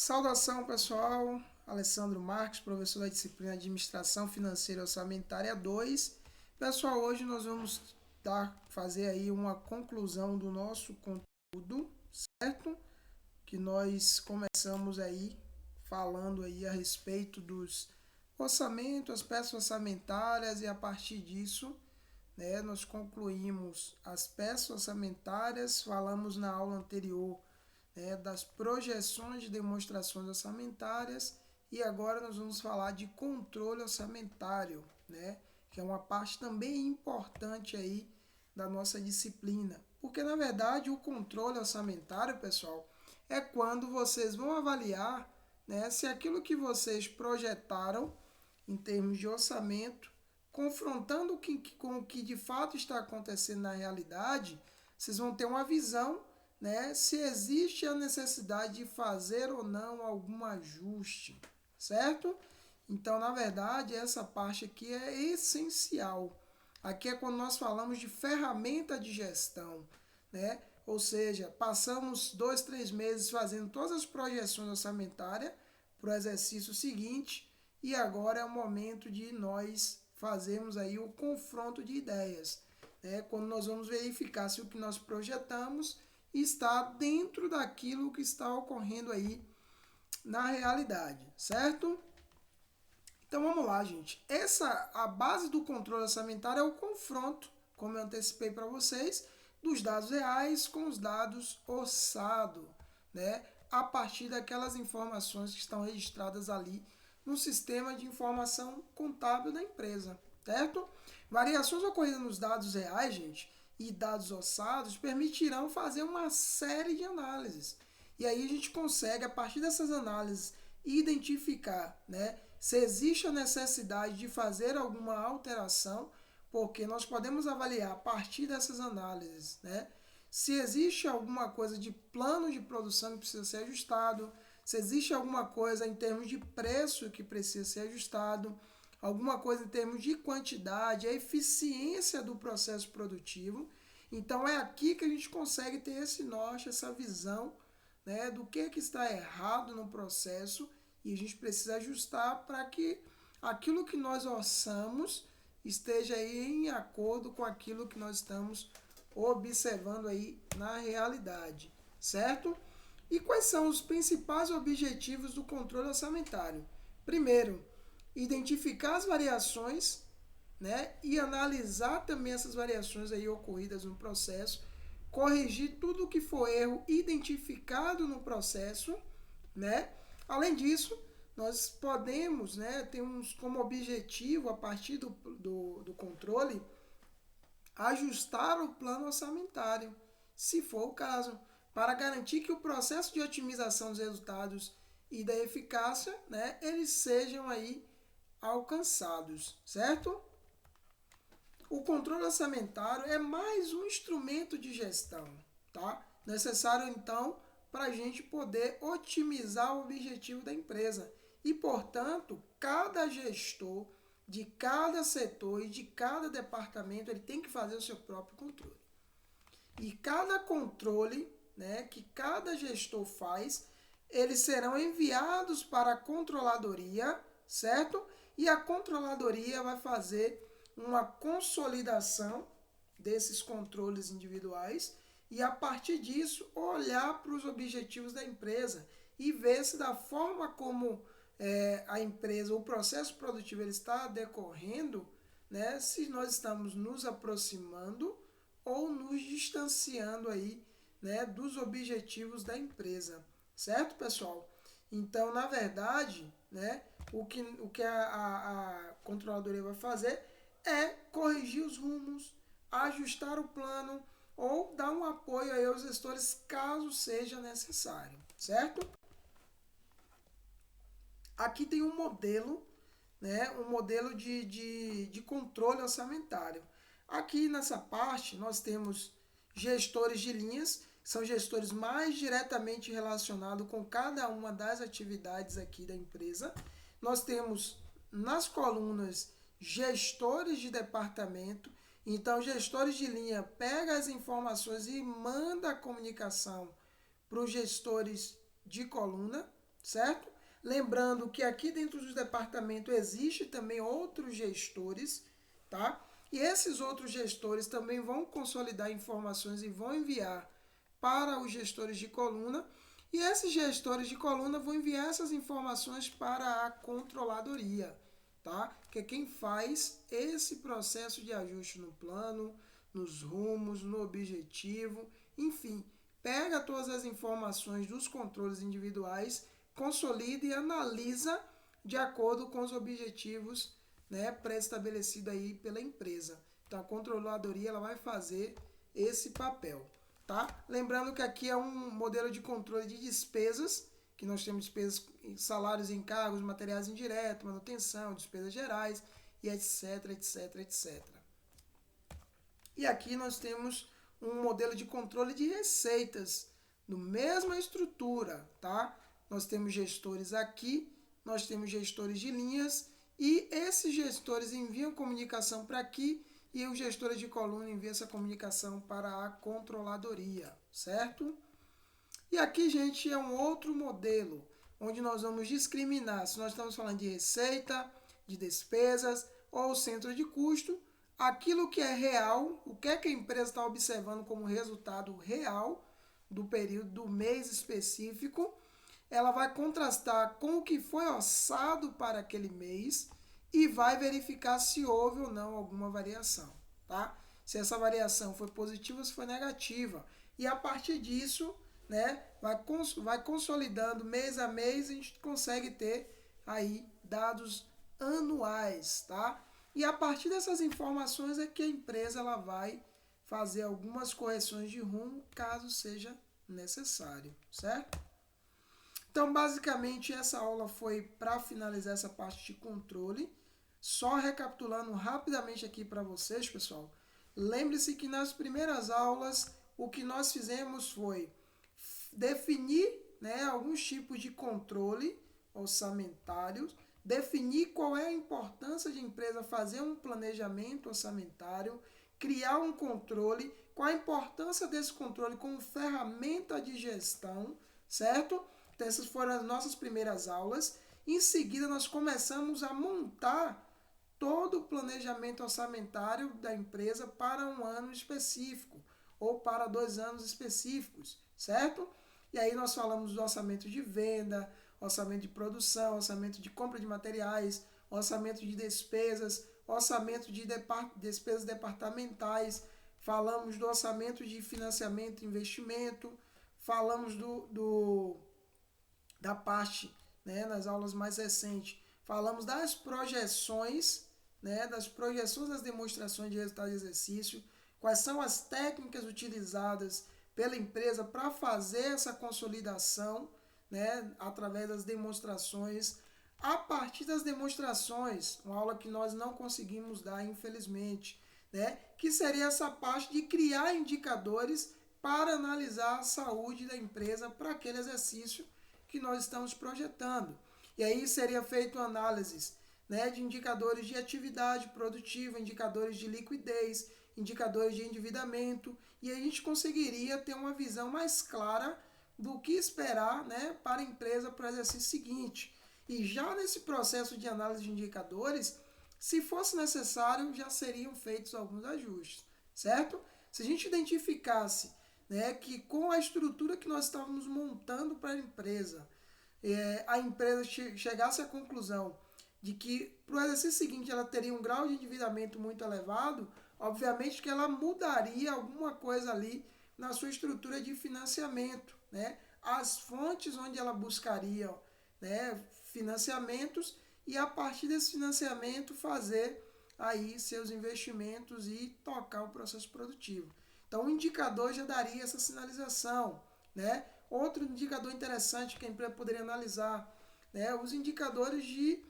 Saudação pessoal, Alessandro Marques, professor da disciplina Administração Financeira e Orçamentária 2. Pessoal, hoje nós vamos fazer aí uma conclusão do nosso conteúdo, certo? Que nós começamos aí falando aí a respeito dos orçamentos, as peças orçamentárias e a partir disso, nós concluímos as peças orçamentárias, falamos na aula anterior das projeções de demonstrações orçamentárias e agora nós vamos falar de controle orçamentário, que é uma parte também importante aí da nossa disciplina. Porque, na verdade, o controle orçamentário, pessoal, é quando vocês vão avaliar se aquilo que vocês projetaram em termos de orçamento, confrontando com o que de fato está acontecendo na realidade, vocês vão ter uma visão se existe a necessidade de fazer ou não algum ajuste, certo? Então, na verdade, essa parte aqui é essencial. Aqui é quando nós falamos de ferramenta de gestão, Ou seja, passamos 2, 3 meses fazendo todas as projeções orçamentárias para o exercício seguinte e agora é o momento de nós fazermos aí o confronto de ideias, Quando nós vamos verificar se o que nós projetamos está dentro daquilo que está ocorrendo aí na realidade, certo? Então vamos lá, gente. A base do controle orçamentário é o confronto, como eu antecipei para vocês, dos dados reais com os dados orçados, a partir daquelas informações que estão registradas ali no sistema de informação contábil da empresa, certo? Variações ocorridas nos dados reais, gente, e dados orçados permitirão fazer uma série de análises. E aí a gente consegue, a partir dessas análises, identificar se existe a necessidade de fazer alguma alteração, porque nós podemos avaliar a partir dessas análises se existe alguma coisa de plano de produção que precisa ser ajustado, se existe alguma coisa em termos de preço que precisa ser ajustado, alguma coisa em termos de quantidade, a eficiência do processo produtivo. Então é aqui que a gente consegue ter esse norte, essa visão do que está errado no processo e a gente precisa ajustar para que aquilo que nós orçamos esteja aí em acordo com aquilo que nós estamos observando aí na realidade, certo? E quais são os principais objetivos do controle orçamentário? Primeiro, identificar as variações e analisar também essas variações aí ocorridas no processo, corrigir tudo que for erro identificado no processo, Além disso, nós podemos, temos como objetivo, a partir do controle, ajustar o plano orçamentário, se for o caso, para garantir que o processo de otimização dos resultados e da eficácia, eles sejam aí alcançados, certo? O controle orçamentário é mais um instrumento de gestão, tá? Necessário, então, para a gente poder otimizar o objetivo da empresa. E, portanto, cada gestor de cada setor e de cada departamento, ele tem que fazer o seu próprio controle. E cada controle que cada gestor faz, eles serão enviados para a controladoria, certo? E a controladoria vai fazer uma consolidação desses controles individuais e, a partir disso, olhar para os objetivos da empresa e ver se da forma como a empresa, o processo produtivo ele está decorrendo, se nós estamos nos aproximando ou nos distanciando aí, dos objetivos da empresa, certo, pessoal? Então, na verdade, o que a controladoria vai fazer é corrigir os rumos, ajustar o plano ou dar um apoio aí aos gestores caso seja necessário, certo? Aqui tem um modelo, um modelo de controle orçamentário. Aqui nessa parte nós temos gestores de linhas, são gestores mais diretamente relacionados com cada uma das atividades aqui da empresa. Nós temos nas colunas gestores de departamento, então gestores de linha pega as informações e manda a comunicação para os gestores de coluna, certo? Lembrando que aqui dentro do departamento existe também outros gestores, tá? E esses outros gestores também vão consolidar informações e vão enviar para os gestores de coluna, e esses gestores de coluna vão enviar essas informações para a controladoria, tá? Que é quem faz esse processo de ajuste no plano, nos rumos, no objetivo, enfim, pega todas as informações dos controles individuais, consolida e analisa de acordo com os objetivos, né, pré-estabelecidos aí pela empresa. Então a controladoria ela vai fazer esse papel, tá? Lembrando que aqui é um modelo de controle de despesas, que nós temos despesas, salários e encargos, materiais indiretos, manutenção, despesas gerais e etc, etc, etc. E aqui nós temos um modelo de controle de receitas, no mesma estrutura, tá? Nós temos gestores aqui, nós temos gestores de linhas, e esses gestores enviam comunicação para aqui, e os gestores de coluna enviam essa comunicação para a controladoria, certo? E aqui, gente, é um outro modelo, onde nós vamos discriminar se nós estamos falando de receita, de despesas ou centro de custo, aquilo que é real, o que é que a empresa está observando como resultado real do período, do mês específico, ela vai contrastar com o que foi orçado para aquele mês e vai verificar se houve ou não alguma variação, tá? Se essa variação foi positiva ou se foi negativa. E a partir disso, né, vai consolidando mês a mês, a gente consegue ter aí dados anuais, tá? E a partir dessas informações é que a empresa ela vai fazer algumas correções de rumo, caso seja necessário, certo? Então, basicamente, essa aula foi para finalizar essa parte de controle. Só recapitulando rapidamente aqui para vocês, pessoal. Lembre-se que nas primeiras aulas, o que nós fizemos foi definir, né, alguns tipos de controle orçamentário, definir qual é a importância de a empresa fazer um planejamento orçamentário, criar um controle, qual a importância desse controle como ferramenta de gestão, certo? Então, essas foram as nossas primeiras aulas. Em seguida, nós começamos a montar todo o planejamento orçamentário da empresa para um ano específico ou para 2 anos específicos, certo? E aí nós falamos do orçamento de venda, orçamento de produção, orçamento de compra de materiais, orçamento de despesas, orçamento de despesas departamentais, falamos do orçamento de financiamento e investimento, falamos da parte, né, nas aulas mais recentes, falamos das projeções, né, das projeções das demonstrações de resultado de exercício, quais são as técnicas utilizadas pela empresa para fazer essa consolidação, né, através das demonstrações. A partir das demonstrações, uma aula que nós não conseguimos dar, infelizmente, né, que seria essa parte de criar indicadores para analisar a saúde da empresa para aquele exercício que nós estamos projetando. E aí seria feito análises, né, de indicadores de atividade produtiva, indicadores de liquidez, indicadores de endividamento, e a gente conseguiria ter uma visão mais clara do que esperar, né, para a empresa para o exercício seguinte. E já nesse processo de análise de indicadores, se fosse necessário, já seriam feitos alguns ajustes, certo? Se a gente identificasse, né, que com a estrutura que nós estávamos montando para a empresa chegasse à conclusão de que para o exercício seguinte ela teria um grau de endividamento muito elevado, obviamente que ela mudaria alguma coisa ali na sua estrutura de financiamento, né? As fontes onde ela buscaria, né, financiamentos, e a partir desse financiamento fazer aí seus investimentos e tocar o processo produtivo. Então o indicador já daria essa sinalização, né? Outro indicador interessante que a empresa poderia analisar, né, os indicadores de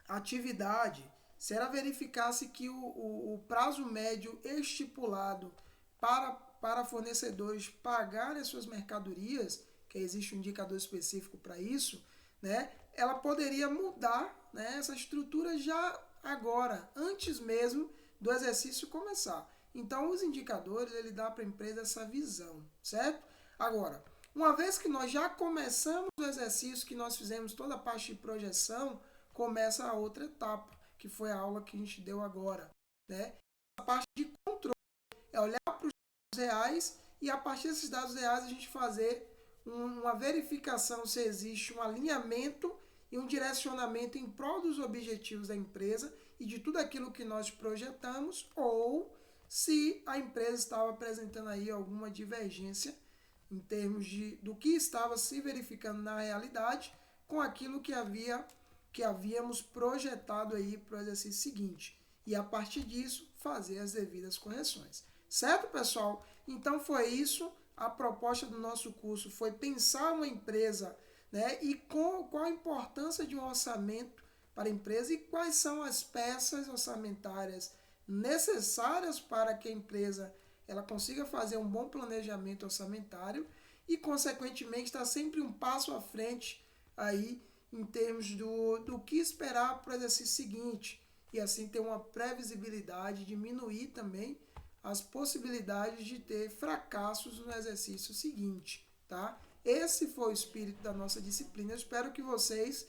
atividade. Se ela verificasse que o prazo médio estipulado para fornecedores pagarem as suas mercadorias, que existe um indicador específico para isso, né, ela poderia mudar, né, essa estrutura já agora, antes mesmo do exercício começar. Então, os indicadores, ele dá para a empresa essa visão, certo? Agora, Uma vez que nós já começamos o exercício, que nós fizemos toda a parte de projeção, começa a outra etapa, que foi a aula que a gente deu agora, né? A parte de controle é olhar para os dados reais e a partir desses dados reais a gente fazer uma verificação se existe um alinhamento e um direcionamento em prol dos objetivos da empresa e de tudo aquilo que nós projetamos, ou se a empresa estava apresentando aí alguma divergência em termos do que estava se verificando na realidade com aquilo que havíamos projetado aí para o exercício seguinte. E a partir disso, fazer as devidas correções. Certo, pessoal? Então foi isso. A proposta do nosso curso foi pensar uma empresa, né, e qual a importância de um orçamento para a empresa e quais são as peças orçamentárias necessárias para que a empresa ela consiga fazer um bom planejamento orçamentário e, consequentemente, está sempre um passo à frente aí em termos do que esperar para o exercício seguinte e assim ter uma previsibilidade, diminuir também as possibilidades de ter fracassos no exercício seguinte, tá? Esse foi o espírito da nossa disciplina. Eu espero que vocês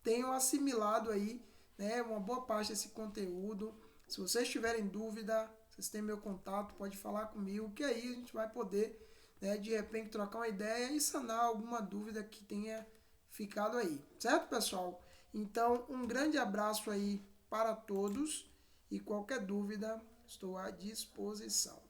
tenham assimilado aí, né, uma boa parte desse conteúdo. Se vocês tiverem dúvida, vocês têm meu contato, pode falar comigo, que aí a gente vai poder, né, de repente trocar uma ideia e sanar alguma dúvida que tenha ficado aí. Certo, pessoal? Então, um grande abraço aí para todos e qualquer dúvida, estou à disposição.